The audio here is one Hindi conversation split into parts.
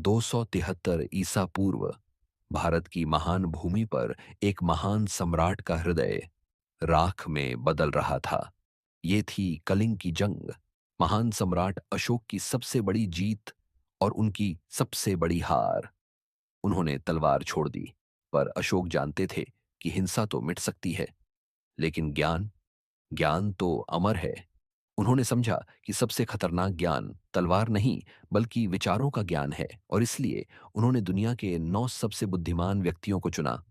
273 ईसा पूर्व भारत की महान भूमि पर एक महान सम्राट का हृदय राख में बदल रहा था। ये थी कलिंग की जंग, महान सम्राट अशोक की सबसे बड़ी जीत और उनकी सबसे बड़ी हार। उन्होंने तलवार छोड़ दी, पर अशोक जानते थे कि हिंसा तो मिट सकती है, लेकिन ज्ञान, ज्ञान तो अमर है। उन्होंने समझा कि सबसे खतरनाक ज्ञान तलवार नहीं, बल्कि विचारों का ज्ञान है, और इसलिए उन्होंने दुनिया के 9 सबसे बुद्धिमान व्यक्तियों को चुना।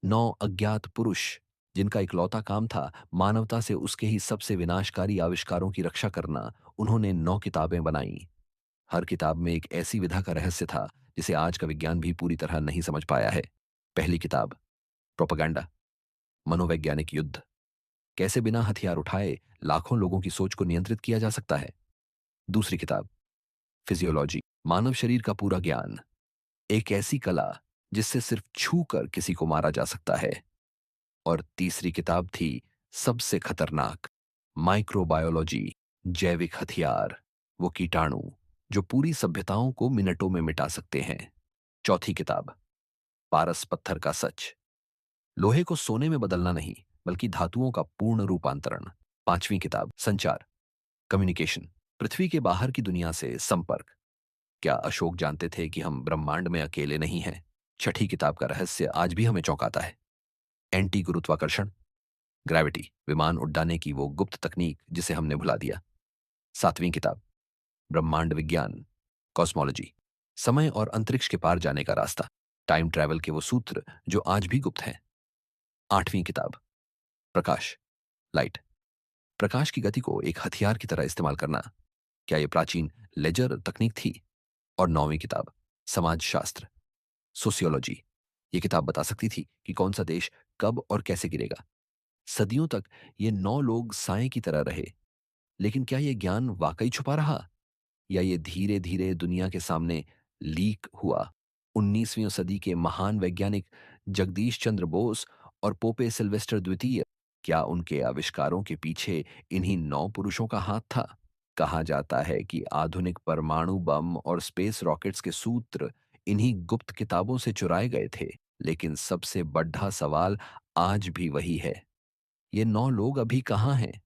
9 अज्ञात पुरुष, जिनका इकलौता काम था मानवता से उसके ही सबसे विनाशकारी आविष्कारों की रक्षा करना। उन्होंने 9 किताबें बनाई। हर किताब में एक ऐसी विधा का रहस्य था जिसे आज का विज्ञान भी पूरी तरह नहीं समझ पाया है। पहली किताब, प्रोपेगेंडा, मनोवैज्ञानिक युद्ध। कैसे बिना हथियार उठाए लाखों लोगों की सोच को नियंत्रित किया जा सकता है। दूसरी किताब, फिजियोलॉजी, मानव शरीर का पूरा ज्ञान, एक ऐसी कला जिससे सिर्फ छू कर किसी को मारा जा सकता है। और तीसरी किताब थी सबसे खतरनाक, माइक्रोबायोलॉजी, जैविक हथियार, वो कीटाणु जो पूरी सभ्यताओं को मिनटों में मिटा सकते हैं। चौथी किताब, पारस पत्थर का सच, लोहे को सोने में बदलना नहीं, बल्कि धातुओं का पूर्ण रूपांतरण। पांचवी किताब, संचार, कम्युनिकेशन, पृथ्वी के बाहर की दुनिया से संपर्क। क्या अशोक जानते थे कि हम ब्रह्मांड में अकेले नहीं हैं? छठी किताब का रहस्य आज भी हमें चौंकाता है। एंटी गुरुत्वाकर्षण, ग्रेविटी, विमान उड़ाने की वो गुप्त तकनीक जिसे हमने भुला दिया। सातवीं किताब, ब्रह्मांड विज्ञान, कॉस्मोलॉजी, समय और अंतरिक्ष के पार जाने का रास्ता, टाइम ट्रैवल के वो सूत्र जो आज भी गुप्त हैं। आठवीं किताब, प्रकाश, लाइट, प्रकाश की गति को एक हथियार की तरह इस्तेमाल करना। क्या यह प्राचीन लेजर तकनीक थी? और नौवीं किताब, समाजशास्त्र, सोशियोलॉजी, ये किताब बता सकती थी कि कौन सा देश कब और कैसे गिरेगा। सदियों तक ये 9 लोग साएं की तरह रहे, लेकिन क्या ये ज्ञान वाकई छुपा रहा, या ये धीरे धीरे दुनिया के सामने लीक हुआ? 19वीं सदी के महान वैज्ञानिक जगदीश चंद्र बोस और पोपे सिल्वेस्टर द्वितीय, क्या उनके आविष्कारों के पीछे इन्हीं 9 पुरुषों का हाथ था? कहा जाता है कि आधुनिक परमाणु बम और स्पेस रॉकेट्स के सूत्र इन्हीं गुप्त किताबों से चुराए गए थे। लेकिन सबसे बड़ा सवाल आज भी वही है, ये 9 लोग अभी कहाँ हैं?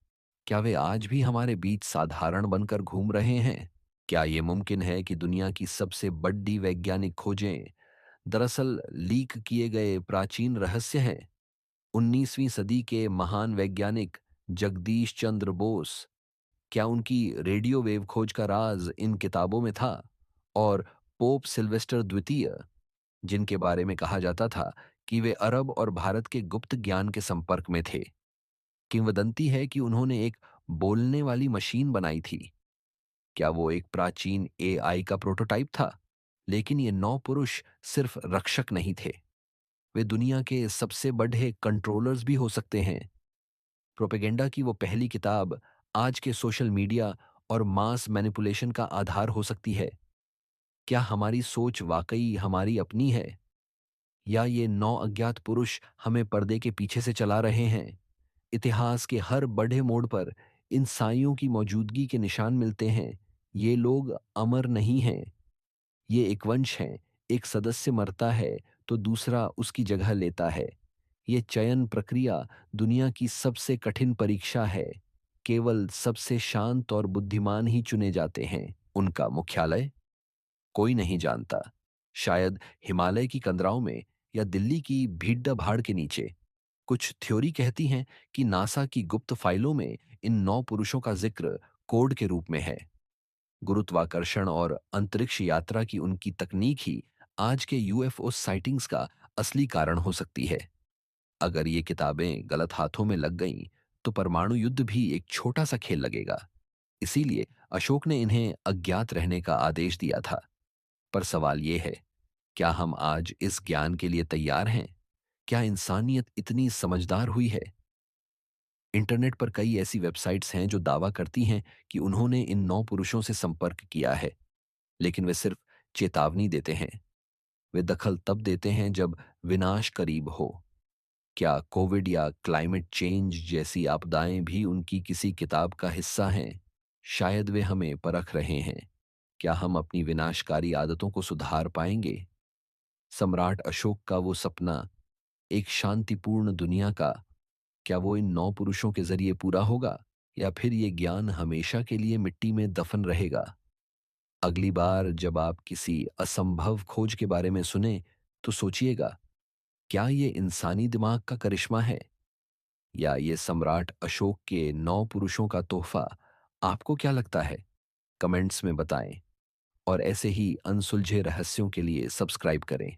क्या वे आज भी हमारे बीच साधारण बनकर घूम रहे हैं? क्या ये मुमकिन है कि दुनिया की सबसे बड़ी वैज्ञानिक खोजें दरअसल लीक किए गए प्राचीन रहस्य हैं? 19वीं सदी के महान वैज्ञानिक जगदीश चंद्र बोस, क्या उनकी रेडियो वेव खोज का राज इन किताबों में था? और पोप सिल्वेस्टर द्वितीय, जिनके बारे में कहा जाता था कि वे अरब और भारत के गुप्त ज्ञान के संपर्क में थे, किंवदंती है कि उन्होंने एक बोलने वाली मशीन बनाई थी। क्या वो एक प्राचीन एआई का प्रोटोटाइप था? लेकिन ये 9 पुरुष सिर्फ रक्षक नहीं थे, वे दुनिया के सबसे बड़े कंट्रोलर्स भी हो सकते हैं। प्रोपेगेंडा की वो पहली किताब आज के सोशल मीडिया और मास मैनिपुलेशन का आधार हो सकती है। क्या हमारी सोच वाकई हमारी अपनी है, या ये 9 अज्ञात पुरुष हमें पर्दे के पीछे से चला रहे हैं? इतिहास के हर बड़े मोड़ पर इन साइयों की मौजूदगी के निशान मिलते हैं। ये लोग अमर नहीं हैं, ये एक वंश हैं। एक सदस्य मरता है तो दूसरा उसकी जगह लेता है। ये चयन प्रक्रिया दुनिया की सबसे कठिन परीक्षा है। केवल सबसे शांत और बुद्धिमान ही चुने जाते हैं। उनका मुख्यालय कोई नहीं जानता, शायद हिमालय की कंदराओं में, या दिल्ली की भीड़ भाड़ के नीचे। कुछ थ्योरी कहती हैं कि नासा की गुप्त फाइलों में इन 9 पुरुषों का जिक्र कोड के रूप में है। गुरुत्वाकर्षण और अंतरिक्ष यात्रा की उनकी तकनीक ही आज के यूएफओ साइटिंग्स का असली कारण हो सकती है। अगर ये किताबें गलत हाथों में लग गईं, तो परमाणु युद्ध भी एक छोटा सा खेल लगेगा। इसीलिए अशोक ने इन्हें अज्ञात रहने का आदेश दिया था। पर सवाल ये है, क्या हम आज इस ज्ञान के लिए तैयार हैं? क्या इंसानियत इतनी समझदार हुई है? इंटरनेट पर कई ऐसी वेबसाइट्स हैं जो दावा करती हैं कि उन्होंने इन 9 पुरुषों से संपर्क किया है, लेकिन वे सिर्फ चेतावनी देते हैं। वे दखल तब देते हैं जब विनाश करीब हो। क्या कोविड या क्लाइमेट चेंज जैसी आपदाएं भी उनकी किसी किताब का हिस्सा हैं? शायद वे हमें परख रहे हैं। क्या हम अपनी विनाशकारी आदतों को सुधार पाएंगे? सम्राट अशोक का वो सपना, एक शांतिपूर्ण दुनिया का, क्या वो इन 9 पुरुषों के ज़रिए पूरा होगा? या फिर ये ज्ञान हमेशा के लिए मिट्टी में दफन रहेगा? अगली बार जब आप किसी असंभव खोज के बारे में सुने, तो सोचिएगा, क्या ये इंसानी दिमाग का करिश्मा है? या ये सम्राट अशोक के 9 पुरुषों का तोहफा? आपको क्या लगता है? कमेंट्स में बताएं और ऐसे ही अनसुलझे रहस्यों के लिए सब्सक्राइब करें।